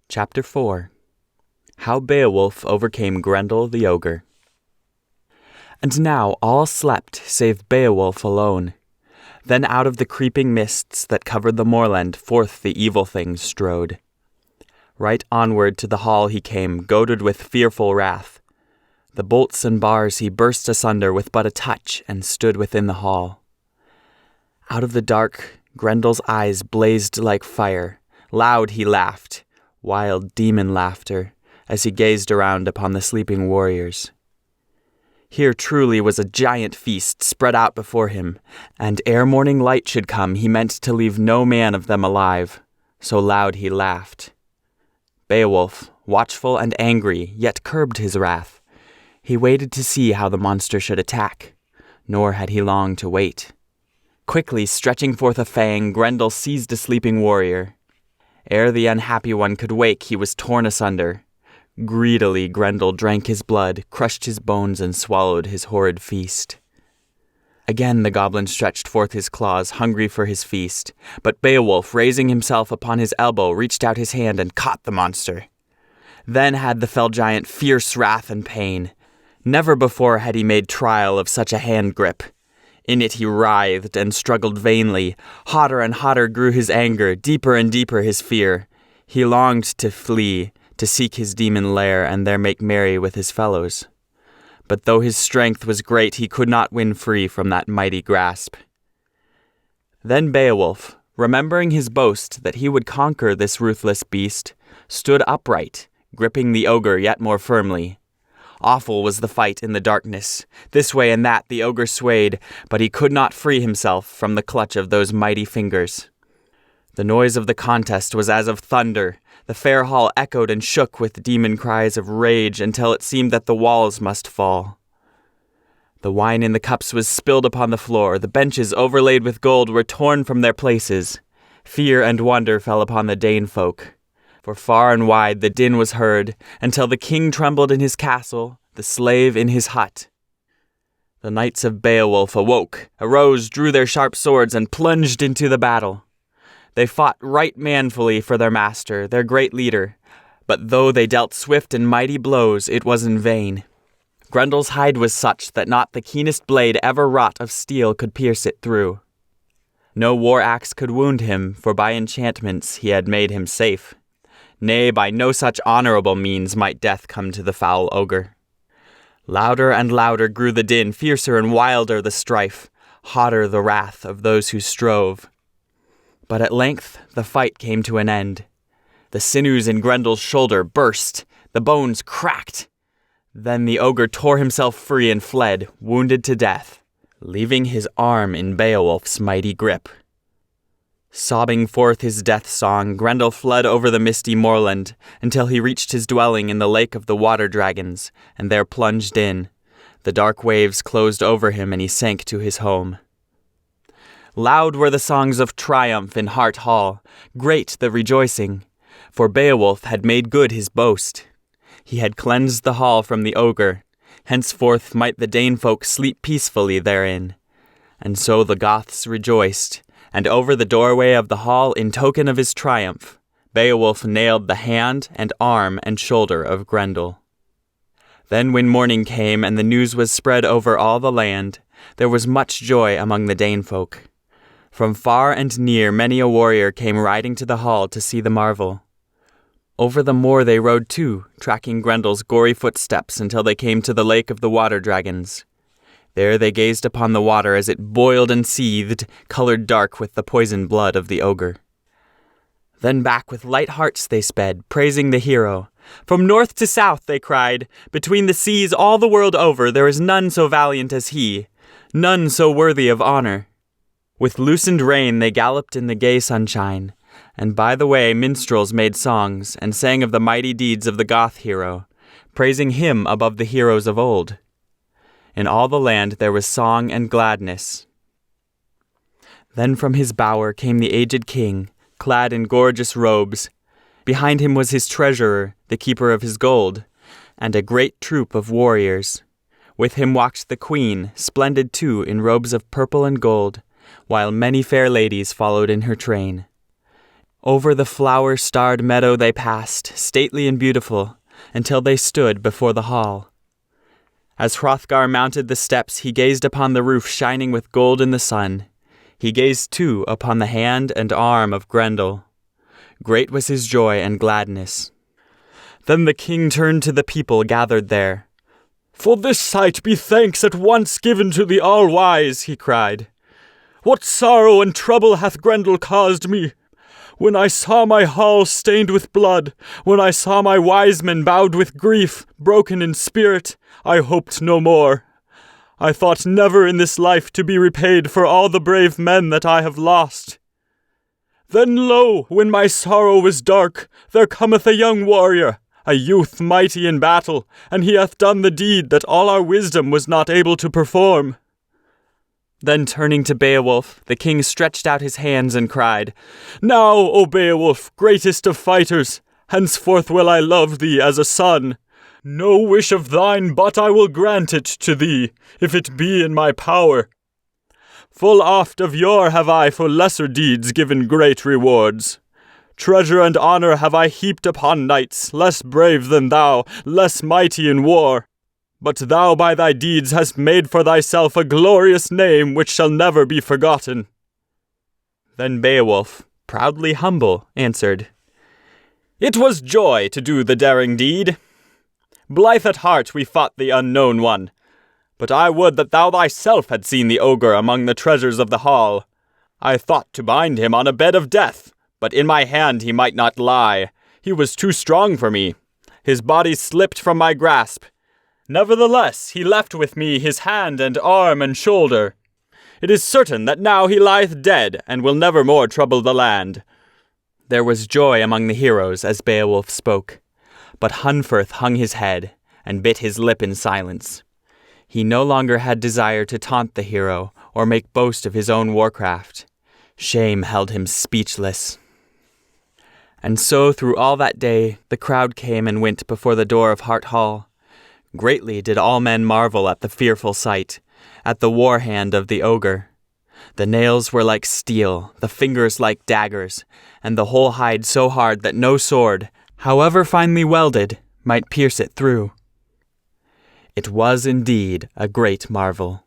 Chapter 4. How Beowulf Overcame Grendel the Ogre. And now all slept save Beowulf alone. Then out of the creeping mists that covered the moorland forth the evil thing strode. Right onward to the hall he came, goaded with fearful wrath. The bolts and bars he burst asunder with but a touch, and stood within the hall. Out of the dark Grendel's eyes blazed like fire. Loud he laughed, wild demon laughter, as he gazed around upon the sleeping warriors. Here truly was a giant feast spread out before him, and ere morning light should come he meant to leave no man of them alive, so loud he laughed. Beowulf, watchful and angry, yet curbed his wrath. He waited to see how the monster should attack, nor had he long to wait. Quickly stretching forth a fang, Grendel seized a sleeping warrior. Ere the unhappy one could wake, he was torn asunder. Greedily Grendel drank his blood, crushed his bones, and swallowed his horrid feast. Again the goblin stretched forth his claws, hungry for his feast, but Beowulf, raising himself upon his elbow, reached out his hand and caught the monster. Then had the fell giant fierce wrath and pain. Never before had he made trial of such a hand grip. In it he writhed and struggled vainly. Hotter and hotter grew his anger, deeper and deeper his fear. He longed to flee, to seek his demon lair, and there make merry with his fellows. But though his strength was great, he could not win free from that mighty grasp. Then Beowulf, remembering his boast that he would conquer this ruthless beast, stood upright, gripping the ogre yet more firmly. Awful was the fight in the darkness. This way and that the ogre swayed, but he could not free himself from the clutch of those mighty fingers. The noise of the contest was as of thunder. The fair hall echoed and shook with demon cries of rage until it seemed that the walls must fall. The wine in the cups was spilled upon the floor. The benches overlaid with gold were torn from their places. Fear and wonder fell upon the Dane folk. For far and wide the din was heard, until the king trembled in his castle, the slave in his hut. The knights of Beowulf awoke, arose, drew their sharp swords, and plunged into the battle. They fought right manfully for their master, their great leader, but though they dealt swift and mighty blows, it was in vain. Grendel's hide was such that not the keenest blade ever wrought of steel could pierce it through. No war axe could wound him, for by enchantments he had made him safe. Nay, by no such honorable means might death come to the foul ogre. Louder and louder grew the din, fiercer and wilder the strife, hotter the wrath of those who strove. But at length the fight came to an end. The sinews in Grendel's shoulder burst, the bones cracked. Then the ogre tore himself free and fled, wounded to death, leaving his arm in Beowulf's mighty grip. Sobbing forth his death song, Grendel fled over the misty moorland until he reached his dwelling in the lake of the water dragons, and there plunged in. The dark waves closed over him, and he sank to his home. Loud were the songs of triumph in Hart Hall, great the rejoicing, for Beowulf had made good his boast. He had cleansed the hall from the ogre, henceforth might the Dane folk sleep peacefully therein. And so the Goths rejoiced, and over the doorway of the hall, in token of his triumph, Beowulf nailed the hand and arm and shoulder of Grendel. Then when morning came and the news was spread over all the land, there was much joy among the Dane folk. From far and near many a warrior came riding to the hall to see the marvel. Over the moor they rode too, tracking Grendel's gory footsteps until they came to the lake of the water dragons. There they gazed upon the water as it boiled and seethed, colored dark with the poisoned blood of the ogre. Then back with light hearts they sped, praising the hero. From north to south, they cried, between the seas all the world over, there is none so valiant as he, none so worthy of honor. With loosened rein they galloped in the gay sunshine, and by the way minstrels made songs and sang of the mighty deeds of the Goth hero, praising him above the heroes of old. In all the land there was song and gladness. Then from his bower came the aged king, clad in gorgeous robes. Behind him was his treasurer, the keeper of his gold, and a great troop of warriors. With him walked the queen, splendid too in robes of purple and gold, while many fair ladies followed in her train. Over the flower-starred meadow they passed, stately and beautiful, until they stood before the hall. As Hrothgar mounted the steps, he gazed upon the roof shining with gold in the sun. He gazed, too, upon the hand and arm of Grendel. Great was his joy and gladness. Then the king turned to the people gathered there. "For this sight be thanks at once given to the All-Wise," he cried. "What sorrow and trouble hath Grendel caused me? When I saw my hall stained with blood, when I saw my wise men bowed with grief, broken in spirit, I hoped no more. I thought never in this life to be repaid for all the brave men that I have lost. Then lo, when my sorrow was dark, there cometh a young warrior, a youth mighty in battle, and he hath done the deed that all our wisdom was not able to perform." Then turning to Beowulf, the king stretched out his hands and cried, "Now, O Beowulf, greatest of fighters, henceforth will I love thee as a son. No wish of thine but I will grant it to thee, if it be in my power. Full oft of yore have I for lesser deeds given great rewards. Treasure and honor have I heaped upon knights, less brave than thou, less mighty in war. But thou by thy deeds hast made for thyself a glorious name which shall never be forgotten." Then Beowulf, proudly humble, answered, "It was joy to do the daring deed. Blithe at heart we fought the unknown one. But I would that thou thyself had seen the ogre among the treasures of the hall. I thought to bind him on a bed of death, but in my hand he might not lie. He was too strong for me. His body slipped from my grasp. Nevertheless, he left with me his hand and arm and shoulder. It is certain that now he lieth dead, and will never more trouble the land." There was joy among the heroes as Beowulf spoke, but Hunferth hung his head and bit his lip in silence. He no longer had desire to taunt the hero or make boast of his own warcraft. Shame held him speechless. And so through all that day the crowd came and went before the door of Hart Hall. Greatly did all men marvel at the fearful sight, at the war hand of the ogre. The nails were like steel, the fingers like daggers, and the whole hide so hard that no sword, however finely welded, might pierce it through. It was indeed a great marvel.